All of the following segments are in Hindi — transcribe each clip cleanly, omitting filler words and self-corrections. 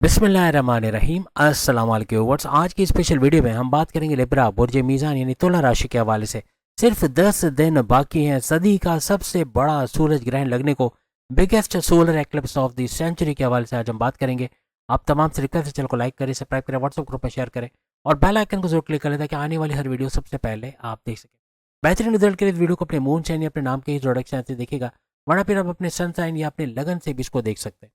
बिस्मिल्लाहिर्रहमानिर्रहीम अस्सलाम वालेकुम व्यूअर्स। आज की स्पेशल वीडियो में हम बात करेंगे लिब्रा बुर्ज मीज़ान यानी तुला राशि के हवाले से। सिर्फ 10 दिन बाकी हैं सदी का सबसे बड़ा सूरज ग्रहण लगने को। Biggest solar eclipse of the century के हवाले से आज हम बात करेंगे। आप तमाम से रिक्वेस्ट है, चैनल को लाइक करें, सब्सक्राइब करें, व्हाट्सएप ग्रुप में शेयर करें और बेल आइकन को जरूर क्लिक करें ताकि आने वाली हर वीडियो सबसे पहले आप देख सकें। बेहतरीन रिजल्ट के लिए इस वीडियो को अपने मून चैन या अपने नाम के इंट्रोडक्शन से देखिएगा, वरना फिर आप अपने सन साइन या अपने लगन से भी इसको देख सकते हैं।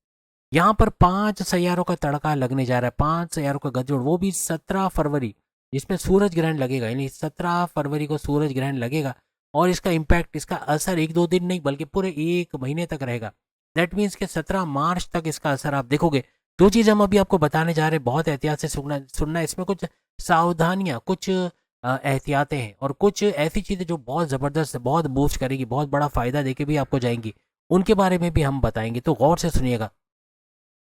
यहाँ पर 5 सैयारों का तड़का लगने जा रहा है, 5 सैयारों का गठजोड़, वो भी 17 फरवरी, जिसमें सूरज ग्रहण लगेगा। यानी 17 फरवरी को सूरज ग्रहण लगेगा और इसका इम्पैक्ट, इसका असर 1-2 दिन नहीं बल्कि पूरे 1 महीने तक रहेगा। दैट मीन्स कि 17 मार्च तक इसका असर आप देखोगे। जो चीज़ हम अभी आपको बताने जा रहे हैं, बहुत एहतियात से सुनना। इसमें कुछ सावधानियाँ, कुछ एहतियातें हैं और कुछ ऐसी चीज़ें जो बहुत ज़बरदस्त, बहुत बूस्ट करेगी, बहुत बड़ा फ़ायदा देके भी आपको जाएंगी, उनके बारे में भी हम बताएंगे। तो गौर से सुनिएगा।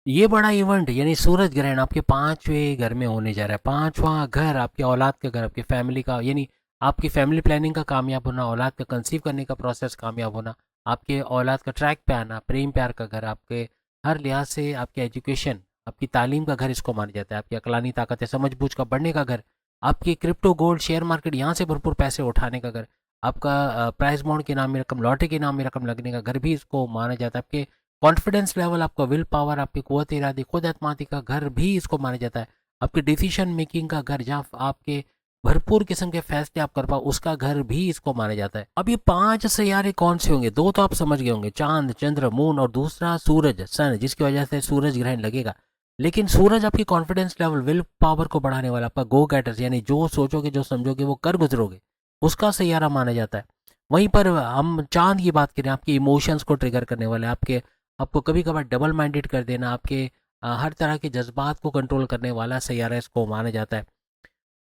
ये बड़ा इवेंट यानी सूरज ग्रहण आपके 5वें घर में होने जा रहा है। 5वां घर आपके औलाद का घर, आपकी फैमिली का, यानी आपकी फैमिली प्लानिंग का कामयाब होना, औलाद का कंसीव करने का प्रोसेस कामयाब होना, आपके औलाद का ट्रैक पे आना, प्रेम प्यार का घर, आपके हर लिहाज से आपके एजुकेशन, आपकी तालीम का घर इसको माना जाता है। आपकी अकलानी ताकत है, समझ बूझ का बढ़ने का घर, आपकी क्रिप्टो गोल्ड शेयर मार्केट, यहाँ से भरपूर पैसे उठाने का घर, आपका प्राइज बॉन्ड के नाम में रकम, लॉटरी के नाम में रकम लगने का घर भी इसको माना जाता है। आपके कॉन्फिडेंस लेवल, आपका विल पावर, आपकी कुव्वत इरादी, खुद एतमादी का घर भी इसको माना जाता है। आपकी डिसीजन मेकिंग का घर, जहाँ आपके भरपूर किस्म के फैसले आप कर पाओ, उसका घर भी इसको माना जाता है। अब ये 5 सैयारे कौन से होंगे? 2 तो आप समझ गए होंगे, चांद, चंद्र, मून, और दूसरा सूरज, सन, जिसकी वजह से सूरज ग्रहण लगेगा। लेकिन सूरज आपकी कॉन्फिडेंस लेवल, विल पावर को बढ़ाने वाला, आपका गो गेटर्स, यानी जो सोचोगे, जो समझोगे वो कर गुजरोगे, उसका सैयारा माना जाता है। वहीं पर हम चांद की बात करें, आपके इमोशंस को ट्रिगर करने वाले, आपको कभी कभार डबल माइंडेड कर देना, आपके हर तरह के जज्बात को कंट्रोल करने वाला सैयारा इसको माना जाता है।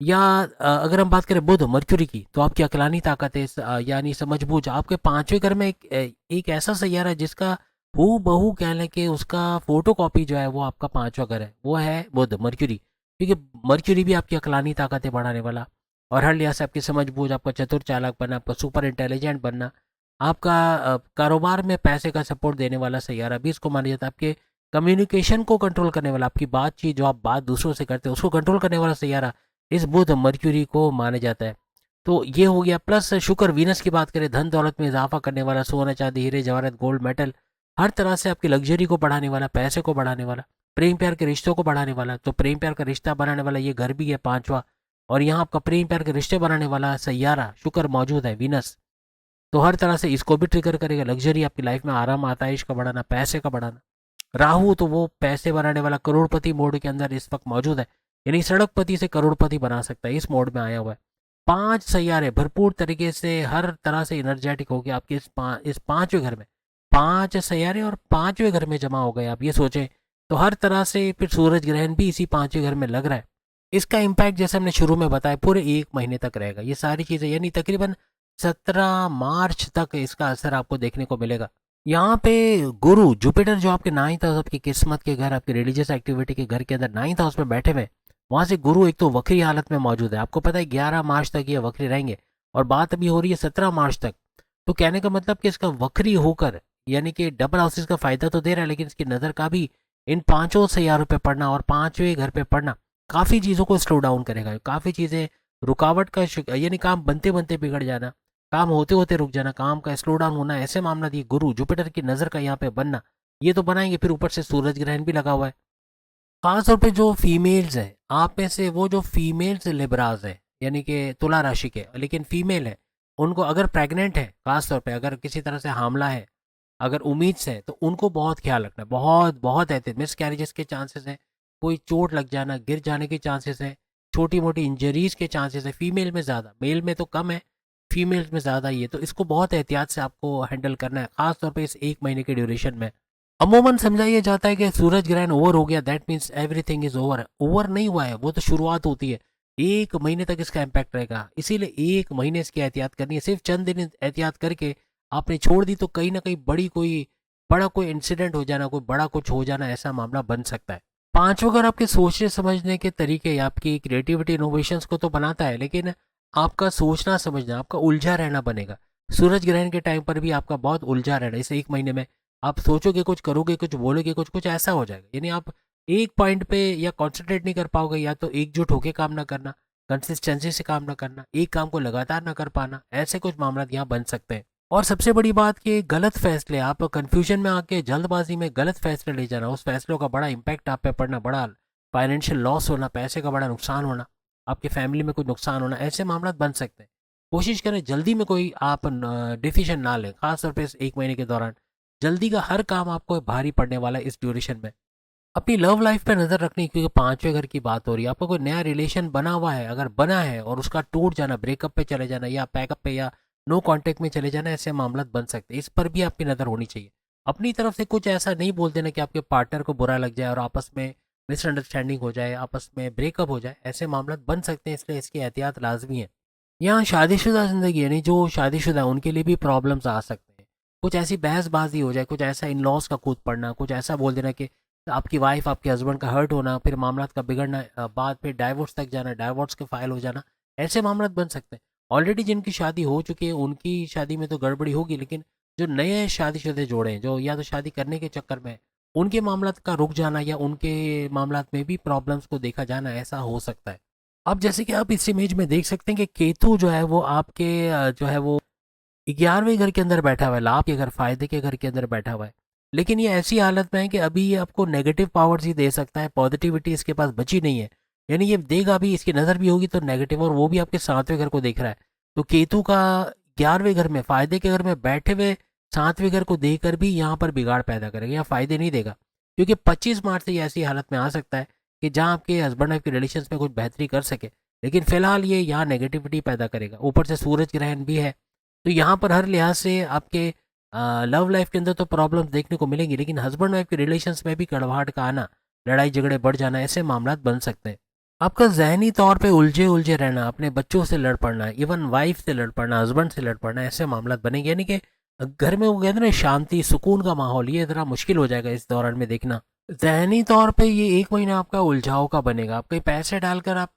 या अगर हम बात करें बुध, मर्क्यूरी की, तो आपकी अकलानी ताकत है, यानी समझबूझ, आपके 5वें घर में एक ऐसा सैयारा है जिसका हू बहू कह लें कि उसका फोटो कॉपी जो है वो आपका 5वां घर है, वो है बुध, मर्क्यूरी। क्योंकि मर्क्यूरी भी आपकी अकलानी ताकतें बढ़ाने वाला और हर लिहाज से आपकी समझबूझ, आपका चतुर चालाक बनना, आपका सुपर इंटेलिजेंट बनना, आपका कारोबार में पैसे का सपोर्ट देने वाला सैयारा भी इसको माना जाता है। आपके कम्युनिकेशन को कंट्रोल करने वाला, आपकी बातचीत, जो आप बात दूसरों से करते हैं उसको कंट्रोल करने वाला सैयारा इस बुध, मर्क्यूरी को माना जाता है। तो ये हो गया। प्लस शुक्र, वीनस की बात करें, धन दौलत में इजाफा करने वाला, सोना चांदी हीरे जवाहरात गोल्ड मेटल, हर तरह से आपकी लग्जरी को बढ़ाने वाला, पैसे को बढ़ाने वाला, प्रेम प्यार के रिश्तों को बढ़ाने वाला। तो प्रेम प्यार का रिश्ता बनाने वाला ये घर भी है 5वां, और यहाँ आपका प्रेम प्यार के रिश्ते बनाने वाला सैयारा शुक्र मौजूद है, वीनस। तो हर तरह से इसको भी ट्रिगर करेगा। लग्जरी, आपकी लाइफ में आराम, आताइश का बढ़ाना, पैसे का बढ़ाना। राहु तो वो पैसे बनाने वाला करोड़पति मोड के अंदर इस वक्त मौजूद है, यानी सड़कपति से करोड़पति बना सकता है, इस मोड में आया हुआ है। 5 सैयारे भरपूर तरीके से हर तरह से एनर्जेटिक हो गया आपके इस 5वें घर में। 5 सैयारे और 5वें घर में जमा हो गए, आप ये सोचें। तो हर तरह से फिर सूरज ग्रहण भी इसी 5वें घर में लग रहा है। इसका इम्पैक्ट जैसे हमने शुरू में बताया पूरे 1 महीने तक रहेगा। ये सारी चीज़ें यानी तकरीबन 17 मार्च तक इसका असर आपको देखने को मिलेगा। यहाँ पे गुरु, जुपिटर, जो आपके 9th हाउस, आपकी किस्मत के घर, आपकी रिलीजियस एक्टिविटी के घर के अंदर 9th हाउस में बैठे हुए, वहाँ से गुरु एक तो वक्री हालत में मौजूद है। आपको पता है 11 मार्च तक ये वक्री रहेंगे और बात अभी हो रही है 17 मार्च तक। तो कहने का मतलब कि इसका वक्री होकर, यानी कि डबल हाउसेस का फायदा तो दे रहा है, लेकिन इसकी नज़र का भी इन 5 सैयारों पे पड़ना और 5वें घर पे पड़ना काफ़ी चीज़ों को स्लो डाउन करेगा। काफ़ी चीज़ें रुकावट का यानी काम बनते बनते बिगड़ जाना, काम होते होते रुक जाना, काम का स्लो डाउन होना, ऐसे मामला दिए गुरु जुपिटर की नज़र का यहाँ पे बनना, ये तो बनाएंगे। फिर ऊपर से सूरज ग्रहण भी लगा हुआ है। खासतौर पे जो फीमेल्स हैं, आप में से वो जो फीमेल्स लिब्राज हैं, यानी कि तुला राशि के लेकिन फीमेल है, उनको अगर प्रेग्नेंट है, खासतौर पे अगर किसी तरह से हामला है, अगर उम्मीद से है, तो उनको बहुत ख्याल रखना है, बहुत बहुत एहतियात। मिस कैरेजेस के चांसेस हैं, कोई चोट लग जाना, गिर जाने के चांसेस हैं, छोटी मोटी इंजरीज के चांसेस है। फीमेल में ज़्यादा, मेल में तो कम है, फीमेल्स में ज़्यादा ही है। तो इसको बहुत एहतियात से आपको हैंडल करना है, खासतौर पे इस 1 महीने के ड्यूरेशन में। अमूमन समझाइए जाता है कि सूरज ग्रहण ओवर हो गया, that means everything is over. Over नहीं हुआ है, वो तो शुरुआत होती है। 1 महीने तक इसका इम्पैक्ट रहेगा, इसीलिए 1 महीने इसकी एहतियात करनी है। सिर्फ चंद दिन एहतियात करके आपने छोड़ दी तो कहीं ना कहीं बड़ा कोई इंसिडेंट हो जाना, कोई बड़ा कुछ हो जाना, ऐसा मामला बन सकता है। 5वां घर आपके सोचने समझने के तरीके, आपकी क्रिएटिविटी, इनोवेशंस को तो बनाता है, लेकिन आपका सोचना समझना, आपका उलझा रहना बनेगा। सूरज ग्रहण के टाइम पर भी आपका बहुत उलझा रहना, इस 1 महीने में आप सोचोगे कुछ, करोगे कुछ, बोलोगे कुछ, कुछ ऐसा हो जाएगा। यानी आप एक पॉइंट पे या कॉन्सेंट्रेट नहीं कर पाओगे, या तो एकजुट होकर काम ना करना, कंसिस्टेंसी से काम ना करना, एक काम को लगातार ना कर पाना, ऐसे कुछ मामला यहाँ बन सकते हैं। और सबसे बड़ी बात कि गलत फैसले, आप कंफ्यूजन में आके जल्दबाजी में गलत फैसले ले जाना, उस फैसलों का बड़ा इंपैक्ट आप पे पड़ना, बड़ा फाइनेंशियल लॉस होना, पैसे का बड़ा नुकसान होना, आपके फैमिली में कुछ नुकसान होना, ऐसे मामला बन सकते हैं। कोशिश करें जल्दी में कोई आप डिसीजन ना लें, खासतौर पर इस 1 महीने के दौरान। जल्दी का हर काम आपको भारी पड़ने वाला है इस ड्यूरेशन में। अपनी लव लाइफ पे नज़र रखनी, क्योंकि 5वें घर की बात हो रही है। आपका कोई नया रिलेशन बना हुआ है, अगर बना है और उसका टूट जाना, ब्रेकअप पे चले जाना या पैकअप पे या नो कांटेक्ट में चले जाना, ऐसे मामला बन सकते हैं। इस पर भी आपकी नज़र होनी चाहिए। अपनी तरफ से कुछ ऐसा नहीं बोल देना कि आपके पार्टनर को बुरा लग जाए और आपस में मिसअंडरस्टैंडिंग हो जाए, आपस में ब्रेकअप हो जाए, ऐसे मामला बन सकते हैं। इसलिए इसकी एहतियात लाजमी है। यहाँ शादीशुदा ज़िंदगी, यानी जो शादीशुदा है उनके लिए भी प्रॉब्लम्स आ सकते हैं। कुछ ऐसी बहसबाजी हो जाए, कुछ ऐसा इन लॉज का कूद पड़ना, कुछ ऐसा बोल देना कि आपकी वाइफ, आपके हस्बैंड का हर्ट होना, फिर मामला का बिगड़ना, बाद फिर डाइवोर्स तक जाना, डाइवोर्स के फाइल हो जाना, ऐसे मामला बन सकते हैं। ऑलरेडी जिनकी शादी हो चुकी है उनकी शादी में तो गड़बड़ी होगी, लेकिन जो नए शादीशुदे जोड़े हैं, जो या तो शादी करने के चक्कर में हैं, उनके मामला का रुक जाना या उनके मामला में भी प्रॉब्लम्स को देखा जाना, ऐसा हो सकता है। अब जैसे कि आप इस इमेज में देख सकते हैं कि केतु जो है वो आपके जो है वो 11वें घर के अंदर बैठा हुआ है, लाभ के घर, फायदे के घर के अंदर बैठा हुआ है। लेकिन ये ऐसी हालत में है कि अभी ये आपको नेगेटिव पावर्स ही दे सकता है, पॉजिटिविटी इसके पास बची नहीं है। यानी ये देगा भी, इसकी नज़र भी होगी तो नेगेटिव, और वो भी आपके 7वें घर को देख रहा है। तो केतु का 11वें घर में, फायदे के घर में बैठे हुए 7वें घर को देकर भी यहाँ पर बिगाड़ पैदा करेगा या फायदे नहीं देगा। क्योंकि 25 मार्च से ये ऐसी हालत में आ सकता है कि जहाँ आपके हस्बैंड वाइफ के रिलेशन में कुछ बेहतरी कर सके, लेकिन फिलहाल ये यहाँ नेगेटिविटी पैदा करेगा। ऊपर से सूरज ग्रहण भी है, तो यहाँ पर हर लिहाज से आपके लव लाइफ के अंदर तो प्रॉब्लम देखने को मिलेंगी, लेकिन हस्बैंड वाइफ के रिलेशंस में भी कड़वाहट का आना, लड़ाई झगड़े बढ़ जाना, ऐसे मामला बन सकते हैं। आपका जहनी तौर पे उलझे उलझे रहना, अपने बच्चों से लड़ पड़ना, इवन वाइफ से लड़ पड़ना, हस्बैंड से लड़ पड़ना, ऐसे मामला बनेंगे। यानी कि घर में वो कहते हैं ना, शांति सुकून का माहौल, ये ज़रा मुश्किल हो जाएगा इस दौरान में देखना। जहनी तौर पे ये 1 महीना आपका उलझाव का बनेगा। आप कहीं पैसे डालकर आप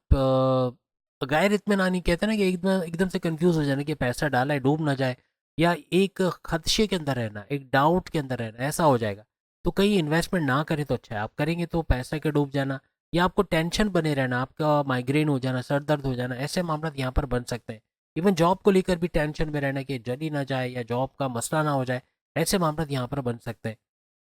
गैर इत्मीनानी, कहते हैं ना कि एकदम एकदम से कंफ्यूज हो जाना कि पैसा डाला है डूब ना जाए, या एक खदशे के अंदर रहना, एक डाउट के अंदर रहना, ऐसा हो जाएगा। तो कहीं इन्वेस्टमेंट ना करें तो अच्छा है। आप करेंगे तो पैसा के डूब जाना, या आपको टेंशन बने रहना, आपका माइग्रेन हो जाना, सर दर्द हो जाना, ऐसे मामला यहाँ पर बन सकते हैं। इवन जॉब को लेकर भी टेंशन में रहना कि जली ना जाए या जॉब का मसला ना हो जाए, ऐसे मामला यहाँ पर बन सकते हैं।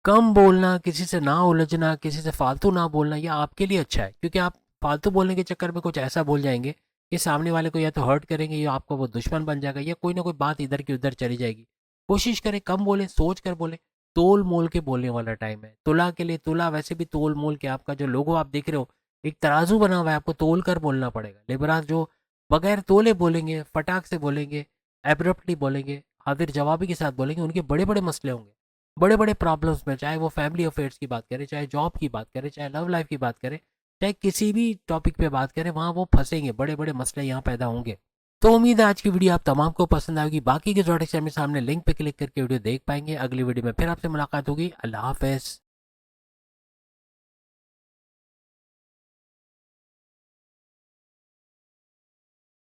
कम बोलना, किसी से ना उलझना, किसी से फालतू ना बोलना, यह आपके लिए अच्छा है, क्योंकि आप फालतू बोलने के चक्कर में कुछ ऐसा बोल जाएंगे कि सामने वाले को या तो हर्ट करेंगे, या आपको वो दुश्मन बन जाएगा, या कोई ना कोई बात इधर की उधर चली जाएगी। कोशिश करें कम बोले, सोच कर बोले, तोल मोल के बोलने वाला टाइम है। तुला के लिए तुला, वैसे भी तोल मोल के, आपका जो लोगो आप देख रहे हो, एक तराजू बना हुआ है, आपको तोल कर बोलना पड़ेगा। लिबराज जो बगैर तोले बोलेंगे, फटाक से बोलेंगे, एब्रप्टली बोलेंगे, हाजिर जवाबी के साथ बोलेंगे, उनके बड़े बड़े मसले होंगे, बड़े बड़े प्रॉब्लम्स में, चाहे वो फैमिली अफेयर्स की बात करें, चाहे जॉब की बात करें, चाहे लव लाइफ की बात करें, चाहे किसी भी टॉपिक पे बात करें, वहाँ वो फंसेंगे, बड़े बड़े मसले यहाँ पैदा होंगे। तो उम्मीद है आज की वीडियो आप तमाम को पसंद आएगी। बाकी के जोड़े से सामने लिंक पे क्लिक करके वीडियो देख पाएंगे। अगली वीडियो में फिर आपसे मुलाकात होगी। अल्लाह हाफिज़।